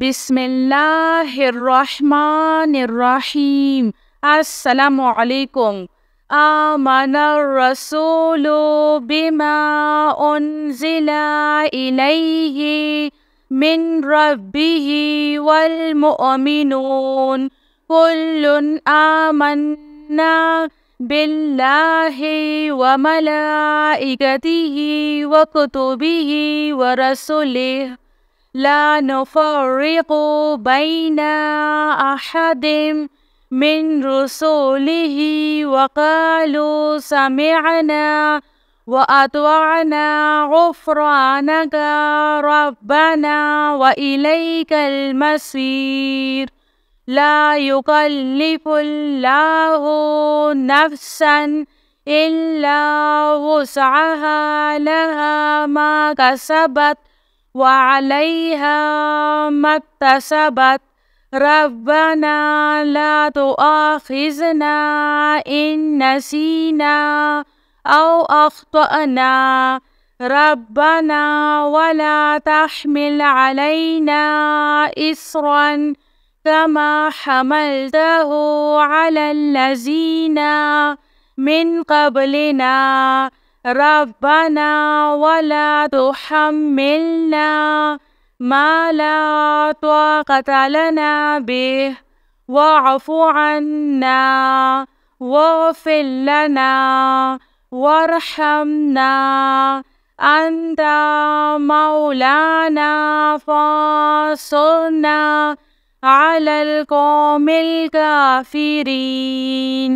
बिस्मिल्लाहिर्रहमानिर्रहीम। अस्सलामुअलैकुम। आमनर रसूलु बिमा उन्ज़िला इलैहि मिन रब्बिहि वल मुअमिनून कुल्लुन आमन्ना बिल्लाहि व मलाइकतिहि व कुतुबिहि व रसूलिहि ला नुफ़र्रिक़ु बैना अहदिम मिन रुसूलिहि व क़ालू समिअना व अत्वअना ग़ुफ़्रानका रब्बना व इलैकल मसीर। ला युकल्लिफ़ुल्लाहु नफ़्सन इल्ला वुस्अहा लहा मा कसबत व अलैहा मक्तसबत। रब्बना ला तुआख़िज़ना इन नसीना औ अख़्तअना। रब्बना वला तहमिल अलैना इस्रन कमा हमलतहु अलल्लज़ीना मिन क़ब्लिना। रब्बना वला तुहम्मिलना मा ला ताक़त लना बिह वअफ़ु अन्ना वग़फ़िर लना वरहमना अन्ता मौलाना फ़ांसुरना अलल क़ौमिल काफ़िरीन।